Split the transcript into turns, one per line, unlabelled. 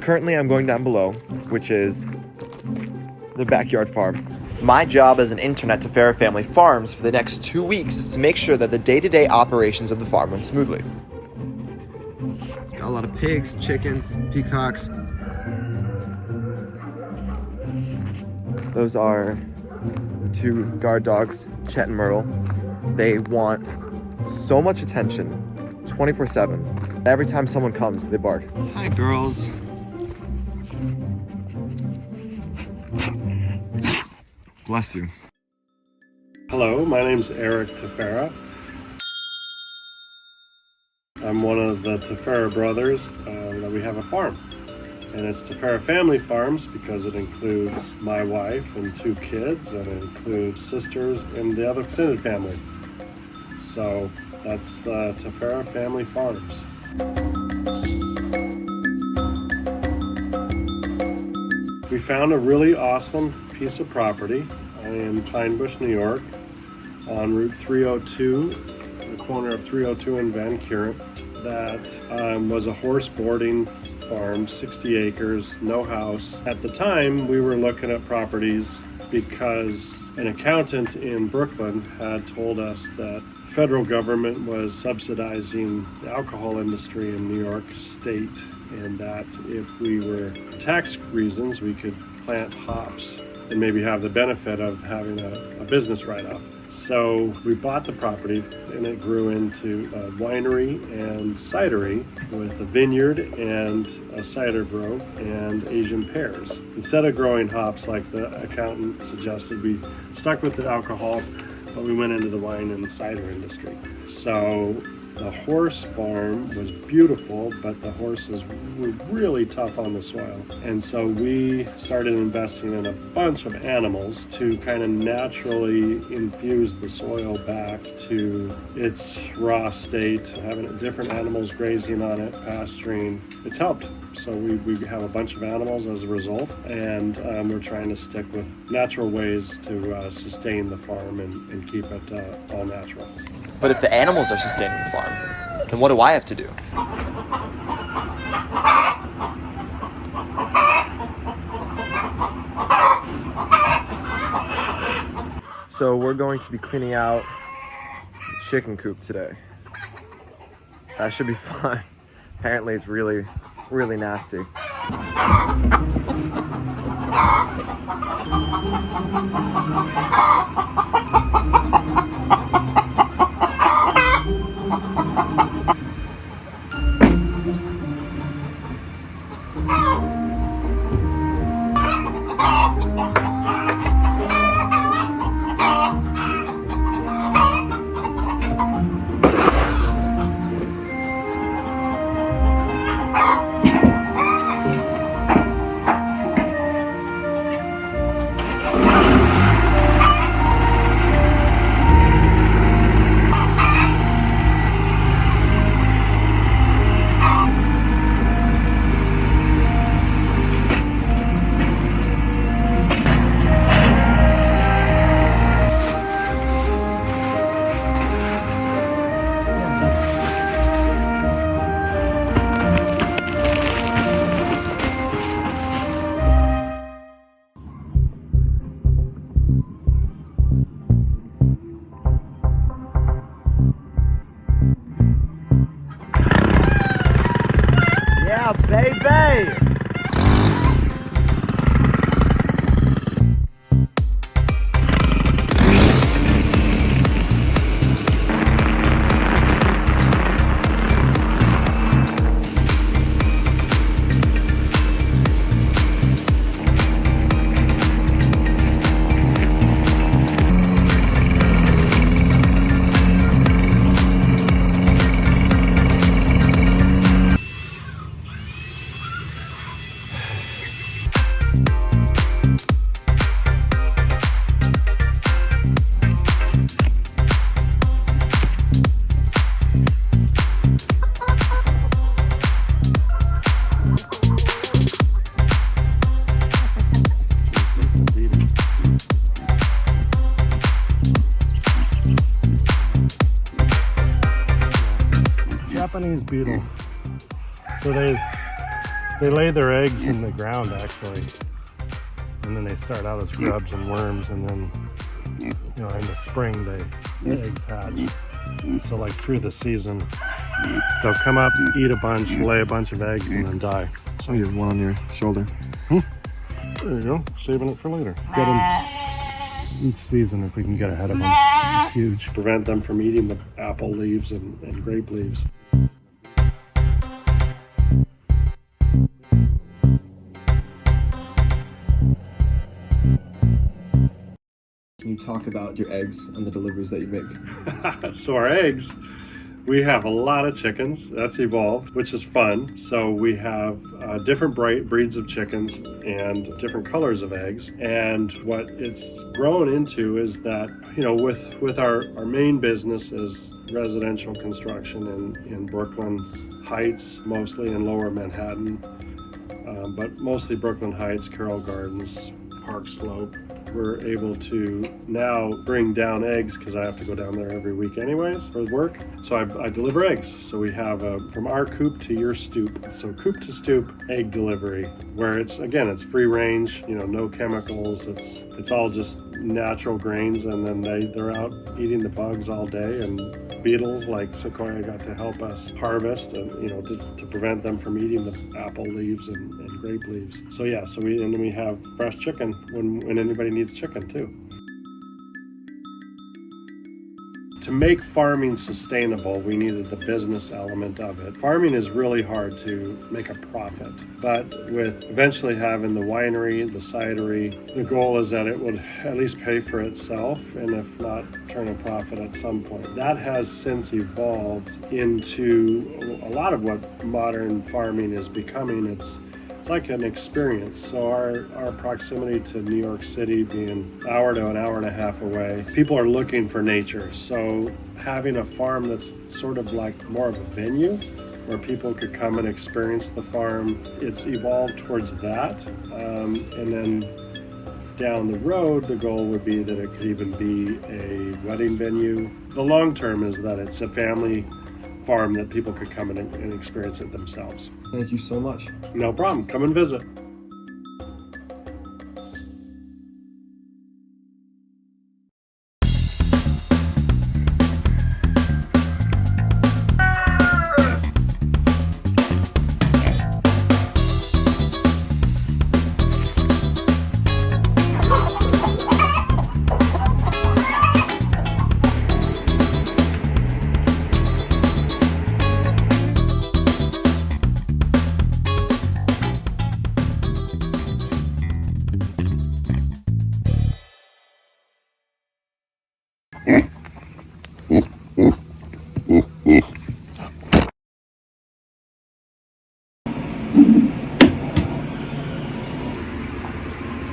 currently I'm going down below, which is the backyard farm. My job as an intern at Taffera Family Farms for the next 2 weeks is to make sure that the day-to-day operations of the farm run smoothly. It's got a lot of pigs, chickens, peacocks. Those are the 2 guard dogs, Chet and Myrtle. They want so much attention, 24/7. Every time someone comes, they bark. Hi, girls. Bless you.
Hello, my name's Eric Taffera. I'm one of the Taffera brothers that we have a farm. And it's Taffera Family Farms because it includes my wife and 2 kids, and it includes sisters and the other extended family. So that's Taffera Family Farms. We found a really awesome piece of property in Pine Bush, New York, on Route 302, the corner of 302 and Van Kuren. That was a horse boarding farm, 60 acres, no house. At the time, we were looking at properties because an accountant in Brooklyn had told us that the federal government was subsidizing the alcohol industry in New York State, and that if we were, for tax reasons, we could plant hops and maybe have the benefit of having a business write-off. So we bought the property, and it grew into a winery and cidery with a vineyard and a cider grove and Asian pears. Instead of growing hops like the accountant suggested, we stuck with the alcohol, but we went into the wine and cider industry. So the horse farm was beautiful, but the horses were really tough on the soil. And so we started investing in a bunch of animals to kind of naturally infuse the soil back to its raw state, having different animals grazing on it, pasturing. It's helped. So we have a bunch of animals as a result, and we're trying to stick with natural ways to sustain the farm and keep it all natural.
But if the animals are sustaining the farm, then what do I have to do? So we're going to be cleaning out the chicken coop today. That should be fun. Apparently it's really, really nasty. Baby!
Japanese beetles. So they They lay their eggs in the ground actually, and then they start out as grubs and worms, and then in the spring the eggs hatch. So like through the season, they'll come up, eat a bunch, lay a bunch of eggs, and then die.
So you have one on your shoulder.
There you go, saving it for later. Get them each season if we can get ahead of them. It's huge. Prevent them from eating the apple leaves and grape leaves.
Can you talk about your eggs and the deliveries that you make?
So our eggs, we have a lot of chickens. That's evolved, which is fun. So we have different breeds of chickens and different colors of eggs. And what it's grown into is that, with our main business is residential construction in Brooklyn Heights, mostly in Lower Manhattan, but mostly Brooklyn Heights, Carroll Gardens, Park Slope. We're able to now bring down eggs because I have to go down there every week anyways for work. So I deliver eggs. So we have from our coop to your stoop. So coop to stoop egg delivery, where it's free range, no chemicals. It's all just natural grains, and then they're out eating the bugs all day, and beetles like Sequoia got to help us harvest and to prevent them from eating the apple leaves and grape leaves. So we have fresh chicken when anybody needs chicken too. To make farming sustainable, we needed the business element of it. Farming is really hard to make a profit, but with eventually having the winery, the cidery, the goal is that it would at least pay for itself, and if not, turn a profit at some point. That has since evolved into a lot of what modern farming is becoming. It's like an experience. So our proximity to New York City being an hour to an hour and a half away, people are looking for nature. So having a farm that's sort of like more of a venue where people could come and experience the farm, it's evolved towards that. And then down the road, the goal would be that it could even be a wedding venue. The long term is that it's a family farm that people could come in and experience it themselves.
Thank you so much.
No problem. Come and visit.